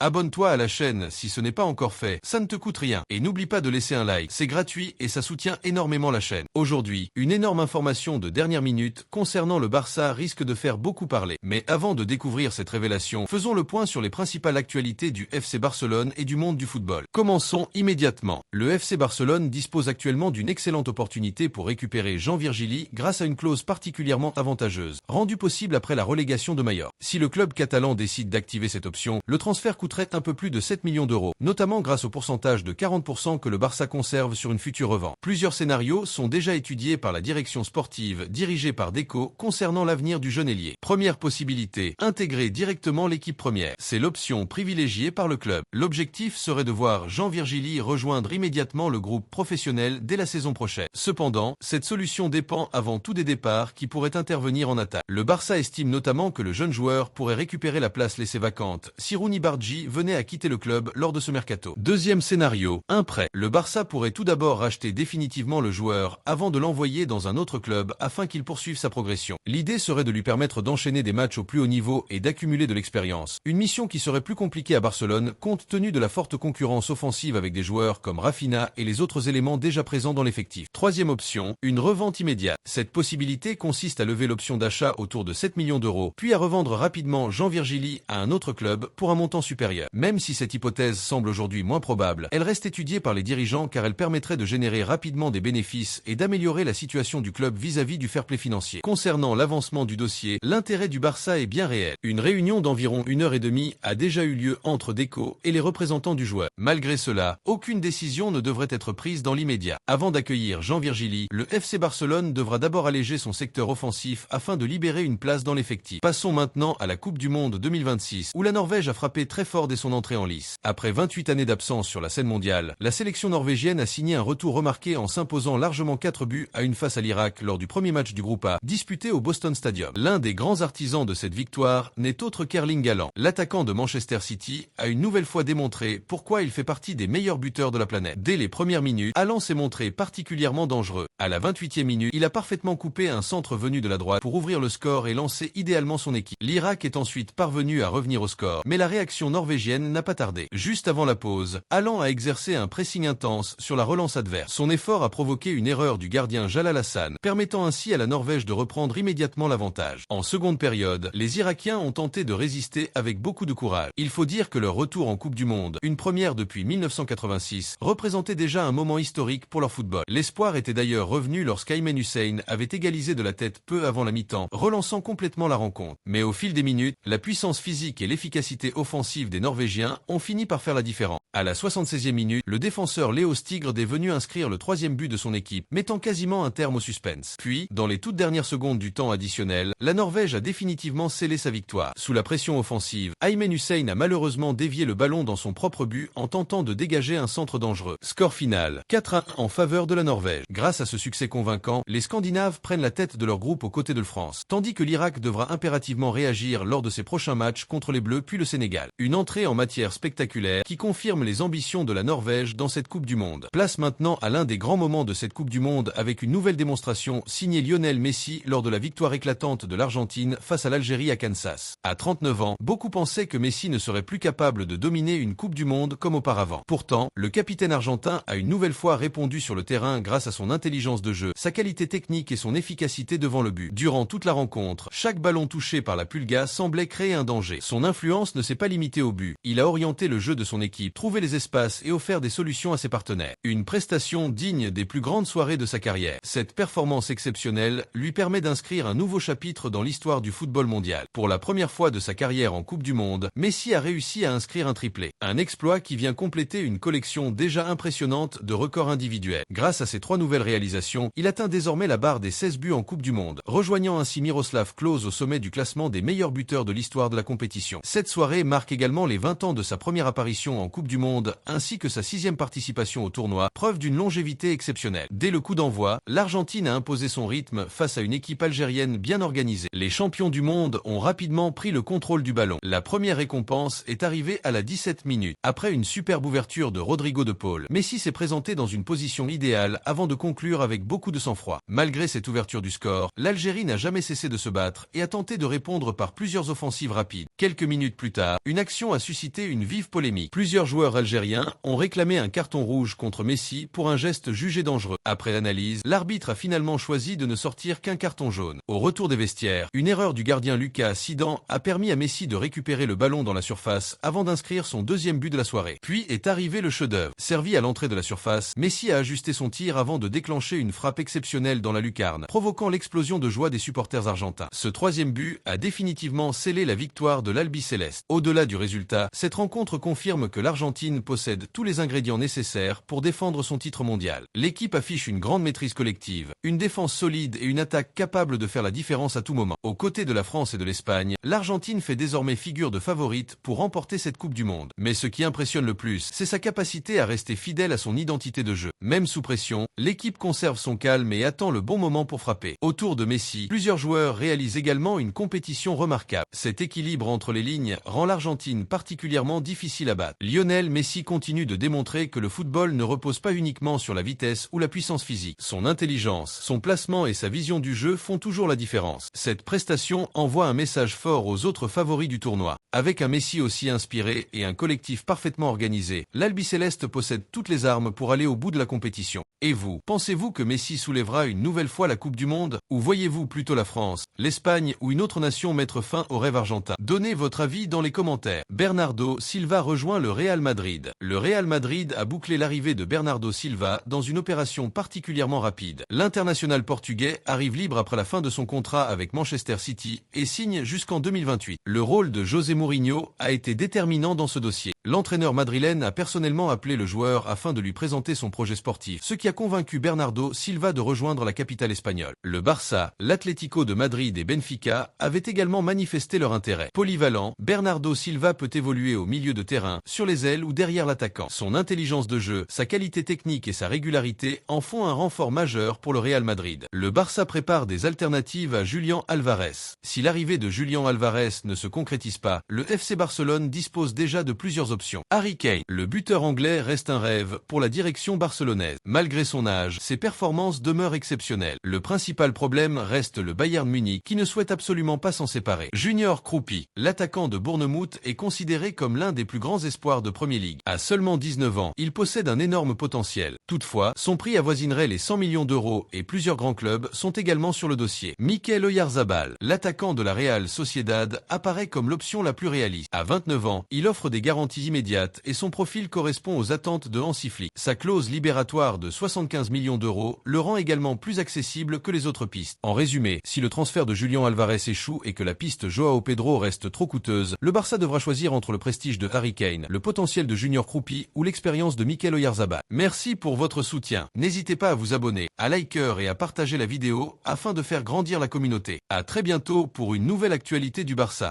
Abonne-toi à la chaîne si ce n'est pas encore fait, ça ne te coûte rien. Et n'oublie pas de laisser un like, c'est gratuit et ça soutient énormément la chaîne. Aujourd'hui, une énorme information de dernière minute concernant le Barça risque de faire beaucoup parler. Mais avant de découvrir cette révélation, faisons le point sur les principales actualités du FC Barcelone et du monde du football. Commençons immédiatement. Le FC Barcelone dispose actuellement d'une excellente opportunité pour récupérer Jean Virgili grâce à une clause particulièrement avantageuse, rendue possible après la relégation de Majorque. Si le club catalan décide d'activer cette option, le transfert coûterait un peu plus de 7 millions d'euros, notamment grâce au pourcentage de 40% que le Barça conserve sur une future revente. Plusieurs scénarios sont déjà étudiés par la direction sportive dirigée par Deco concernant l'avenir du jeune ailier. Première possibilité, intégrer directement l'équipe première. C'est l'option privilégiée par le club. L'objectif serait de voir Jean Virgili rejoindre immédiatement le groupe professionnel dès la saison prochaine. Cependant, cette solution dépend avant tout des départs qui pourraient intervenir en attaque. Le Barça estime notamment que le jeune joueur pourrait récupérer la place laissée vacante si Rooney Bargi venait à quitter le club lors de ce mercato. Deuxième scénario, un prêt. Le Barça pourrait tout d'abord racheter définitivement le joueur avant de l'envoyer dans un autre club afin qu'il poursuive sa progression. L'idée serait de lui permettre d'enchaîner des matchs au plus haut niveau et d'accumuler de l'expérience. Une mission qui serait plus compliquée à Barcelone compte tenu de la forte concurrence offensive avec des joueurs comme Rafinha et les autres éléments déjà présents dans l'effectif. Troisième option, une revente immédiate. Cette possibilité consiste à lever l'option d'achat autour de 7 millions d'euros, puis à revendre rapidement Jean Virgili à un autre club pour un montant supérieur. Même si cette hypothèse semble aujourd'hui moins probable, elle reste étudiée par les dirigeants car elle permettrait de générer rapidement des bénéfices et d'améliorer la situation du club vis-à-vis du fair play financier. Concernant l'avancement du dossier, l'intérêt du Barça est bien réel. Une réunion d'environ 1h30 a déjà eu lieu entre Deco et les représentants du joueur. Malgré cela, aucune décision ne devrait être prise dans l'immédiat. Avant d'accueillir Jean Virgili, le FC Barcelone devra d'abord alléger son secteur offensif afin de libérer une place dans l'effectif. Passons maintenant à la Coupe du Monde 2026 où la Norvège a frappé très fort dès son entrée en lice. Après 28 années d'absence sur la scène mondiale, la sélection norvégienne a signé un retour remarqué en s'imposant largement 4 buts à 1 face à l'Irak lors du premier match du groupe A, disputé au Boston Stadium. L'un des grands artisans de cette victoire n'est autre qu'Erling Haaland. L'attaquant de Manchester City a une nouvelle fois démontré pourquoi il fait partie des meilleurs buteurs de la planète. Dès les premières minutes, Haaland s'est montré particulièrement dangereux. À la 28e minute, il a parfaitement coupé un centre venu de la droite pour ouvrir le score et lancer idéalement son équipe. L'Irak est ensuite parvenu à revenir au score, mais la réaction norvégienne n'a pas tardé. Juste avant la pause, Haaland a exercé un pressing intense sur la relance adverse. Son effort a provoqué une erreur du gardien Jalal Hassan, permettant ainsi à la Norvège de reprendre immédiatement l'avantage. En seconde période, les Irakiens ont tenté de résister avec beaucoup de courage. Il faut dire que leur retour en Coupe du Monde, une première depuis 1986, représentait déjà un moment historique pour leur football. L'espoir était d'ailleurs revenu lorsqu'Aymen Hussein avait égalisé de la tête peu avant la mi-temps, relançant complètement la rencontre. Mais au fil des minutes, la puissance physique et l'efficacité offensive des Norvégiens ont fini par faire la différence. À la 76e minute, le défenseur Léo Stigred est venu inscrire le 3e but de son équipe, mettant quasiment un terme au suspense. Puis, dans les toutes dernières secondes du temps additionnel, la Norvège a définitivement scellé sa victoire. Sous la pression offensive, Aymen Hussein a malheureusement dévié le ballon dans son propre but en tentant de dégager un centre dangereux. Score final, 4-1 en faveur de la Norvège. Grâce à ce succès convaincant, les Scandinaves prennent la tête de leur groupe aux côtés de la France, tandis que l'Irak devra impérativement réagir lors de ses prochains matchs contre les Bleus puis le Sénégal. Une entrée en matière spectaculaire qui confirme les ambitions de la Norvège dans cette Coupe du Monde. Place maintenant à l'un des grands moments de cette Coupe du Monde avec une nouvelle démonstration signée Lionel Messi lors de la victoire éclatante de l'Argentine face à l'Algérie à Kansas. À 39 ans, beaucoup pensaient que Messi ne serait plus capable de dominer une Coupe du Monde comme auparavant. Pourtant, le capitaine argentin a une nouvelle fois répondu sur le terrain grâce à son intelligence de jeu, sa qualité technique et son efficacité devant le but. Durant toute la rencontre, chaque ballon touché par la Pulga semblait créer un danger. Son influence ne s'est pas limitée au but. Il a orienté le jeu de son équipe, trouvé les espaces et offert des solutions à ses partenaires. Une prestation digne des plus grandes soirées de sa carrière. Cette performance exceptionnelle lui permet d'inscrire un nouveau chapitre dans l'histoire du football mondial. Pour la première fois de sa carrière en Coupe du Monde, Messi a réussi à inscrire un triplé. Un exploit qui vient compléter une collection déjà impressionnante de records individuels. Grâce à ces 3 nouvelles réalisations, il atteint désormais la barre des 16 buts en Coupe du Monde, rejoignant ainsi Miroslav Klose au sommet du classement des meilleurs buteurs de l'histoire de la compétition. Cette soirée marque également les 20 ans de sa première apparition en Coupe du Monde ainsi que sa 6e participation au tournoi, preuve d'une longévité exceptionnelle. Dès le coup d'envoi, l'Argentine a imposé son rythme face à une équipe algérienne bien organisée. Les champions du monde ont rapidement pris le contrôle du ballon. La première récompense est arrivée à la 17 minute. Après une superbe ouverture de Rodrigo de Paul, Messi s'est présenté dans une position idéale avant de conclure avec beaucoup de sang-froid. Malgré cette ouverture du score, l'Algérie n'a jamais cessé de se battre et a tenté de répondre par plusieurs offensives rapides. Quelques minutes plus tard, une action a suscité une vive polémique. Plusieurs joueurs algériens ont réclamé un carton rouge contre Messi pour un geste jugé dangereux. Après l'analyse, l'arbitre a finalement choisi de ne sortir qu'un carton jaune. Au retour des vestiaires, une erreur du gardien Lucas Sidan a permis à Messi de récupérer le ballon dans la surface avant d'inscrire son deuxième but de la soirée. Puis est arrivé le chef-d'œuvre. Servi à l'entrée de la surface, Messi a ajusté son tir avant de déclencher une frappe exceptionnelle dans la lucarne, provoquant l'explosion de joie des supporters argentins. Ce troisième but a définitivement scellé la victoire de l'Albiceleste. Au-delà du résultat, cette rencontre confirme que l'Argentine possède tous les ingrédients nécessaires pour défendre son titre mondial. L'équipe affiche une grande maîtrise collective, une défense solide et une attaque capable de faire la différence à tout moment. Aux côtés de la France et de l'Espagne, l'Argentine fait désormais figure de favorite pour remporter cette Coupe du Monde. Mais ce qui impressionne le plus, c'est sa capacité à rester fidèle à son identité de jeu. Même sous pression, l'équipe conserve son calme et attend le bon moment pour frapper. Autour de Messi, plusieurs joueurs réalisent également une compétition remarquable. Cet équilibre entre les lignes rend l'Argentine particulièrement difficile à battre. Lionel Messi continue de démontrer que le football ne repose pas uniquement sur la vitesse ou la puissance physique. Son intelligence, son placement et sa vision du jeu font toujours la différence. Cette prestation envoie un message fort aux autres favoris du tournoi. Avec un Messi aussi inspiré et un collectif parfaitement organisé, l'Albiceleste possède toutes les armes pour aller au bout de la compétition. Et vous, pensez-vous que Messi soulèvera une nouvelle fois la Coupe du Monde? Ou voyez-vous plutôt la France, l'Espagne ou une autre nation mettre fin au rêve argentin? Donnez votre avis dans les commentaires. Bernardo Silva rejoint le Real Madrid. Le Real Madrid a bouclé l'arrivée de Bernardo Silva dans une opération particulièrement rapide. L'international portugais arrive libre après la fin de son contrat avec Manchester City et signe jusqu'en 2028. Le rôle de José Mourinho a été déterminant dans ce dossier. L'entraîneur madrilène a personnellement appelé le joueur afin de lui présenter son projet sportif, ce qui a convaincu Bernardo Silva de rejoindre la capitale espagnole. Le Barça, l'Atlético de Madrid et Benfica avaient également manifesté leur intérêt. Polyvalent, Bernardo Silva peut évoluer au milieu de terrain, sur les ailes ou derrière l'attaquant. Son intelligence de jeu, sa qualité technique et sa régularité en font un renfort majeur pour le Real Madrid. Le Barça prépare des alternatives à Julián Álvarez. Si l'arrivée de Julián Álvarez ne se concrétise pas, le FC Barcelone dispose déjà de plusieurs options. Harry Kane, le buteur anglais, reste un rêve pour la direction barcelonaise. Malgré son âge, ses performances demeurent exceptionnelles. Le principal problème reste le Bayern Munich qui ne souhaite absolument pas s'en séparer. Junior Kroupi, l'attaquant de Bournemouth, est considéré comme l'un des plus grands espoirs de Premier League. À seulement 19 ans, il possède un énorme potentiel. Toutefois, son prix avoisinerait les 100 millions d'euros et plusieurs grands clubs sont également sur le dossier. Mikel Oyarzabal, l'attaquant de la Real Sociedad, apparaît comme l'option la plus réaliste. À 29 ans, il offre des garanties immédiates et son profil correspond aux attentes de Hansi Flick. Sa clause libératoire de 75 millions d'euros le rend également plus accessible que les autres pistes. En résumé, si le transfert de Julián Álvarez échoue et que la piste Joao Pedro reste trop coûteuse, le Barça devra choisir entre le prestige de Harry Kane, le potentiel de Junior Kroupi ou l'expérience de Mikel Oyarzabal. Merci pour votre soutien. N'hésitez pas à vous abonner, à liker et à partager la vidéo afin de faire grandir la communauté. À très bientôt pour une nouvelle actualité du Barça.